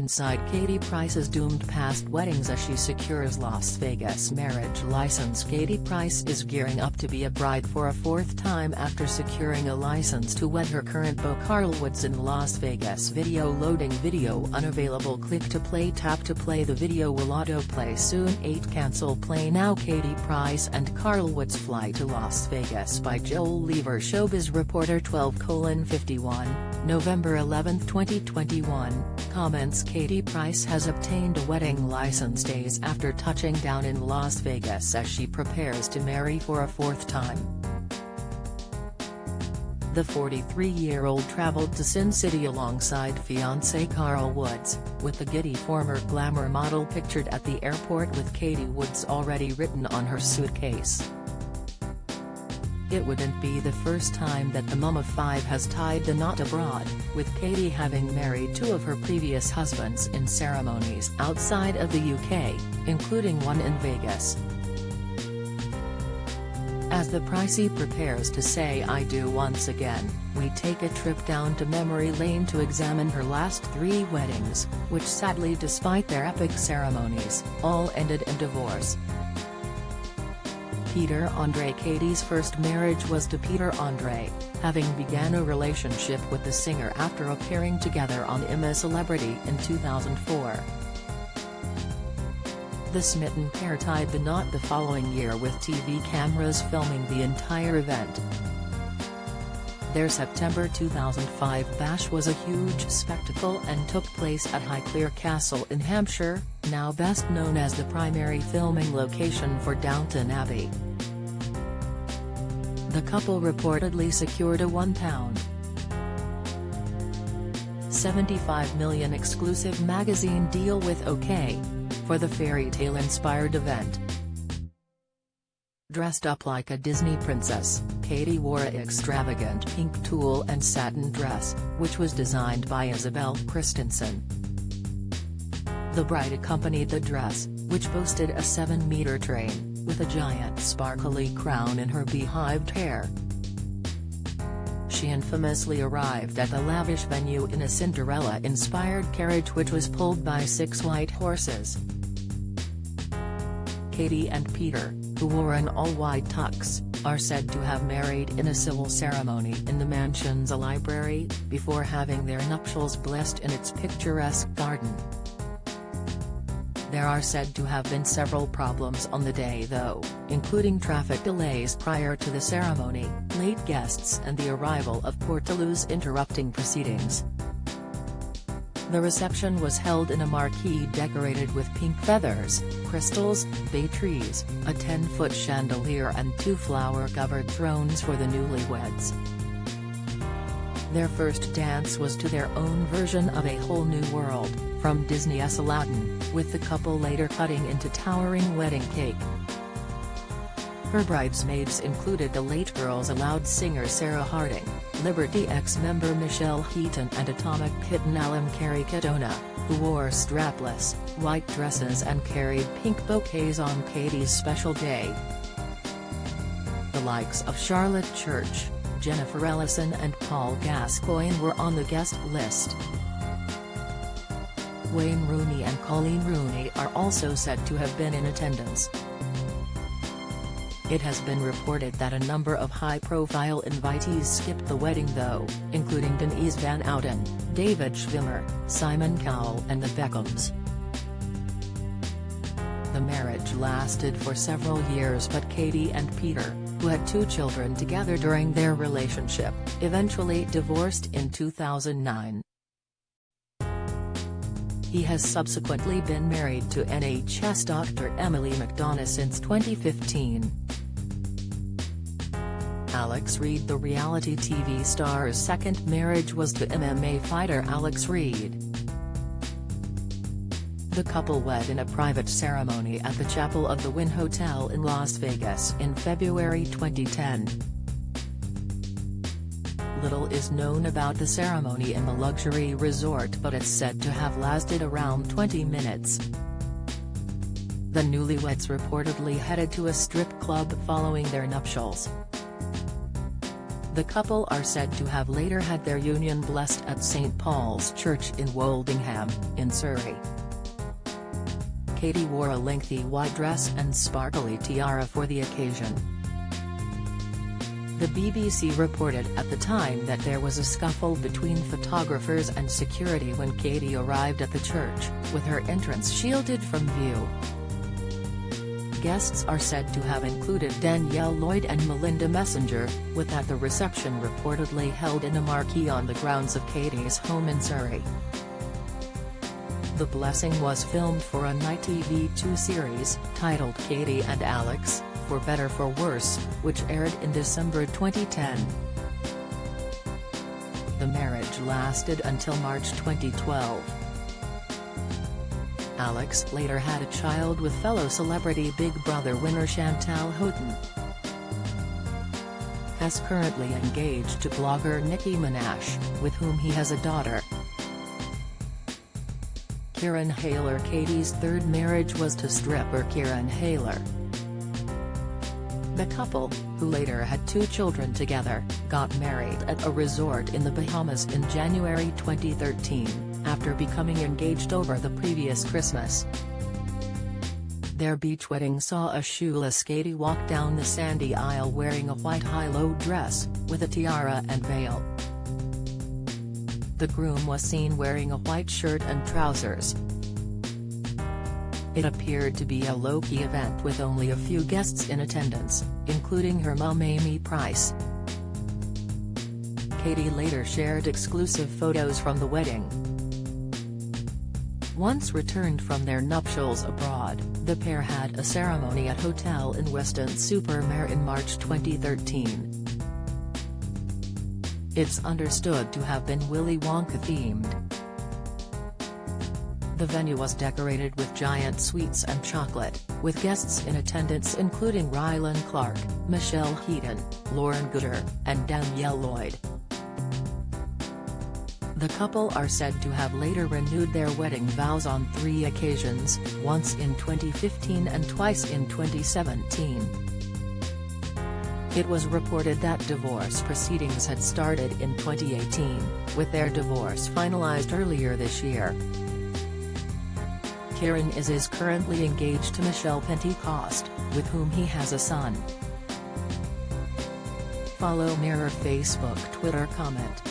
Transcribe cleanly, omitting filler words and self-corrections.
inside Katie Price's doomed past weddings as she secures Las Vegas marriage license. Katie Price is gearing up to be a bride for a fourth time after securing a license to wed her current beau Carl Woods in Las Vegas. Video loading. Video unavailable. Click to play. Tap to play. The video will autoplay soon. 8 Cancel play now. Katie Price and Carl Woods fly to Las Vegas by Joel Lever. Showbiz Reporter 12:51, November 11, 2021. Comments. Katie Price has obtained a wedding license days after touching down in Las Vegas as she prepares to marry for a fourth time. The 43-year-old traveled to Sin City alongside fiancé Carl Woods, with the giddy former glamour model pictured at the airport with Katie Woods already written on her suitcase. It wouldn't be the first time that the mum of 5 has tied the knot abroad, with Katie having married 2 of her previous husbands in ceremonies outside of the UK, including one in Vegas. As the Pricey prepares to say I do once again, we take a trip down to memory lane to examine her last 3 weddings, which sadly, despite their epic ceremonies, all ended in divorce. Peter Andre. Katie's first marriage was to Peter Andre, having began a relationship with the singer after appearing together on I'm a Celebrity in 2004. The smitten pair tied the knot the following year with TV cameras filming the entire event. Their September 2005 bash was a huge spectacle and took place at Highclere Castle in Hampshire, now best known as the primary filming location for Downton Abbey. The couple reportedly secured a £1.75 million exclusive magazine deal with OK! For the fairy tale-inspired event. Dressed up like a Disney princess, Katie wore an extravagant pink tulle and satin dress, which was designed by Isabel Christensen. The bride accompanied the dress, which boasted a 7-meter train, with a giant sparkly crown in her beehive hair. She infamously arrived at the lavish venue in a Cinderella-inspired carriage which was pulled by 6 white horses. Katie and Peter, who wore an all-white tux, are said to have married in a civil ceremony in the mansion's library, before having their nuptials blessed in its picturesque garden. There are said to have been several problems on the day though, including traffic delays prior to the ceremony, late guests and the arrival of Portaloos interrupting proceedings. The reception was held in a marquee decorated with pink feathers, crystals, bay trees, a 10-foot chandelier and 2 flower-covered thrones for the newlyweds. Their first dance was to their own version of A Whole New World, from Disney's Aladdin, with the couple later cutting into towering wedding cake. Her bridesmaids included the late Girls Aloud singer Sarah Harding, Liberty X member Michelle Heaton and Atomic Kitten alum Carrie Cadona, who wore strapless, white dresses and carried pink bouquets on Katie's special day. The likes of Charlotte Church, Jennifer Ellison and Paul Gascoigne were on the guest list. Wayne Rooney and Colleen Rooney are also said to have been in attendance. It has been reported that a number of high-profile invitees skipped the wedding though, including Denise Van Outen, David Schwimmer, Simon Cowell and the Beckhams. The marriage lasted for several years but Katie and Peter, who had 2 children together during their relationship, eventually divorced in 2009. He has subsequently been married to NHS doctor Emily McDonough since 2015. Alex Reid. The reality TV star's second marriage was to MMA fighter Alex Reid. The couple wed in a private ceremony at the Chapel of the Wynn Hotel in Las Vegas in February 2010. Little is known about the ceremony in the luxury resort but it's said to have lasted around 20 minutes. The newlyweds reportedly headed to a strip club following their nuptials. The couple are said to have later had their union blessed at St. Paul's Church in Woldingham, in Surrey. Katie wore a lengthy white dress and sparkly tiara for the occasion. The BBC reported at the time that there was a scuffle between photographers and security when Katie arrived at the church, with her entrance shielded from view. Guests are said to have included Danielle Lloyd and Melinda Messenger, with at the reception reportedly held in a marquee on the grounds of Katie's home in Surrey. The blessing was filmed for a Night TV2 series, titled Katie and Alex, For Better For Worse, which aired in December 2010. The marriage lasted until March 2012. Alex later had a child with fellow celebrity Big Brother winner Chantal Houghton. Has currently engaged to blogger Nicki Minaj, with whom he has a daughter. Kieran Hayler. Katie's third marriage was to stripper Kieran Hayler. The couple, who later had 2 children together, got married at a resort in the Bahamas in January 2013, after becoming engaged over the previous Christmas. Their beach wedding saw a shoeless Katie walk down the sandy aisle wearing a white high-low dress, with a tiara and veil. The groom was seen wearing a white shirt and trousers. It appeared to be a low-key event with only a few guests in attendance, including her mum Amy Price. Katie later shared exclusive photos from the wedding. Once returned from their nuptials abroad, the pair had a ceremony at hotel in Weston-super-Mare in March 2013. It's understood to have been Willy Wonka themed. The venue was decorated with giant sweets and chocolate, with guests in attendance including Rylan Clark, Michelle Heaton, Lauren Gooder, and Danielle Lloyd. The couple are said to have later renewed their wedding vows on 3 occasions, once in 2015 and twice in 2017. It was reported that divorce proceedings had started in 2018, with their divorce finalized earlier this year. Kieran is currently engaged to Michelle Pentecost, with whom he has a son. Follow Mirror Facebook, Twitter, comment.